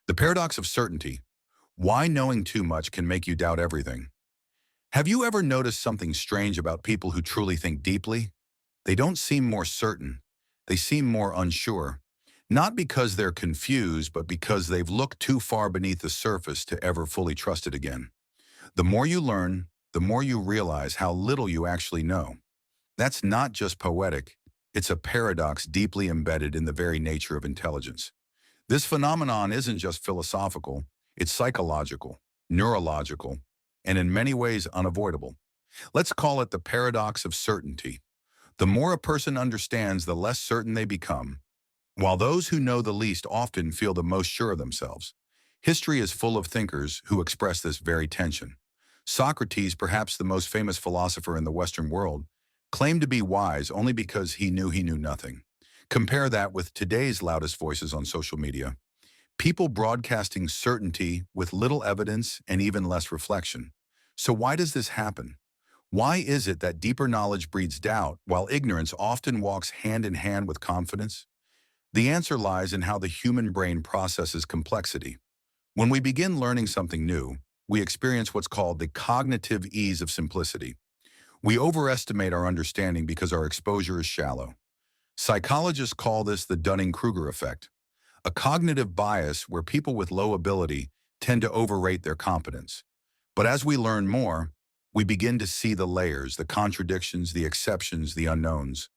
The paradox of certainty. Why knowing too much can make you doubt everything. Have you ever noticed something strange about people who truly think deeply? They don't seem more certain. They seem more unsure. Not because they're confused, but because they've looked too far beneath the surface to ever fully trust it again. The more you learn, the more you realize how little you actually know. That's not just poetic. It's a paradox deeply embedded in the very nature of intelligence. This phenomenon isn't just philosophical, it's psychological, neurological, and in many ways unavoidable. Let's call it the paradox of certainty. The more a person understands, the less certain they become, while those who know the least often feel the most sure of themselves. History is full of thinkers who express this very tension. Socrates, perhaps the most famous philosopher in the Western world, claimed to be wise only because he knew nothing. Compare that with today's loudest voices on social media. People broadcasting certainty with little evidence and even less reflection. So why does this happen? Why is it that deeper knowledge breeds doubt while ignorance often walks hand in hand with confidence? The answer lies in how the human brain processes complexity. When we begin learning something new, we experience what's called the cognitive ease of simplicity. We overestimate our understanding because our exposure is shallow. Psychologists call this the Dunning-Kruger effect, a cognitive bias where people with low ability tend to overrate their competence. But as we learn more, we begin to see the layers, the contradictions, the exceptions, the unknowns.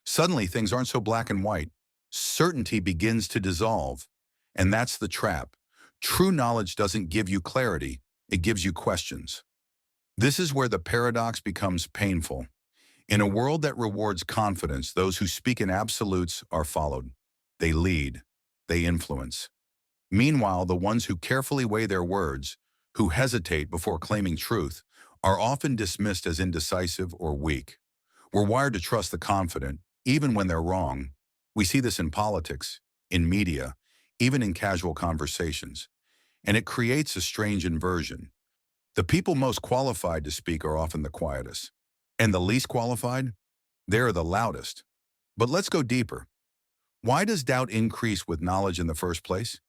Suddenly, things aren't so black and white. Certainty begins to dissolve, and that's the trap. True knowledge doesn't give you clarity, it gives you questions. This is where the paradox becomes painful. In a world that rewards confidence, those who speak in absolutes are followed. They lead, they influence. Meanwhile, the ones who carefully weigh their words, who hesitate before claiming truth, are often dismissed as indecisive or weak. We're wired to trust the confident, even when they're wrong. We see this in politics, in media, even in casual conversations. And it creates a strange inversion. The people most qualified to speak are often the quietest. And the least qualified? They're the loudest. But let's go deeper. Why does doubt increase with knowledge in the first place?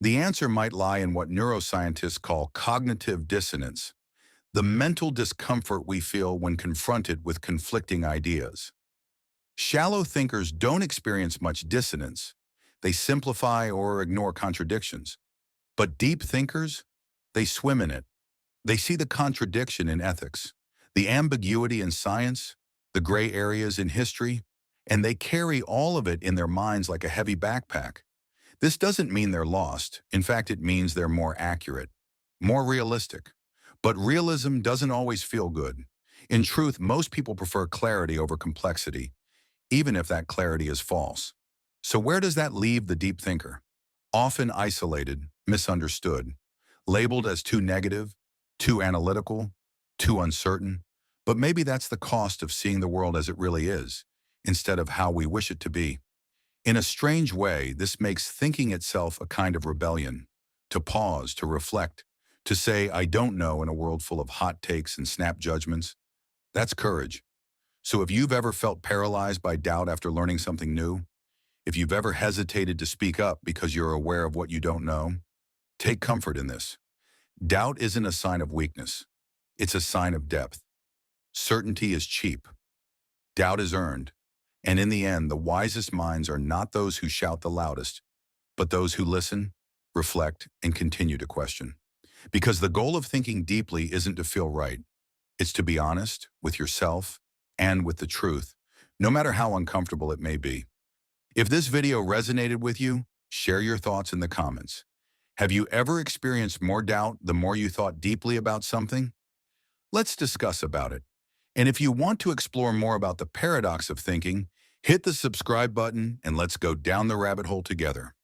The answer might lie in what neuroscientists call cognitive dissonance, the mental discomfort we feel when confronted with conflicting ideas. Shallow thinkers don't experience much dissonance. They simplify or ignore contradictions. But deep thinkers, they swim in it. They see the contradiction in ethics, the ambiguity in science, the gray areas in history, and they carry all of it in their minds like a heavy backpack. This doesn't mean they're lost. In fact, it means they're more accurate, more realistic. But realism doesn't always feel good. In truth, most people prefer clarity over complexity, even if that clarity is false. So where does that leave the deep thinker? Often isolated, misunderstood, labeled as too negative, too analytical, too uncertain. But maybe that's the cost of seeing the world as it really is, instead of how we wish it to be. In a strange way, this makes thinking itself a kind of rebellion. To pause, to reflect, to say, I don't know in a world full of hot takes and snap judgments. That's courage. So if you've ever felt paralyzed by doubt after learning something new, if you've ever hesitated to speak up because you're aware of what you don't know, take comfort in this. Doubt isn't a sign of weakness. It's a sign of depth. Certainty is cheap. Doubt is earned. And in the end, the wisest minds are not those who shout the loudest, but those who listen, reflect, and continue to question. Because the goal of thinking deeply isn't to feel right. It's to be honest with yourself and with the truth, no matter how uncomfortable it may be. If this video resonated with you, share your thoughts in the comments. Have you ever experienced more doubt the more you thought deeply about something? Let's discuss about it. And if you want to explore more about the paradox of thinking, hit the subscribe button and let's go down the rabbit hole together.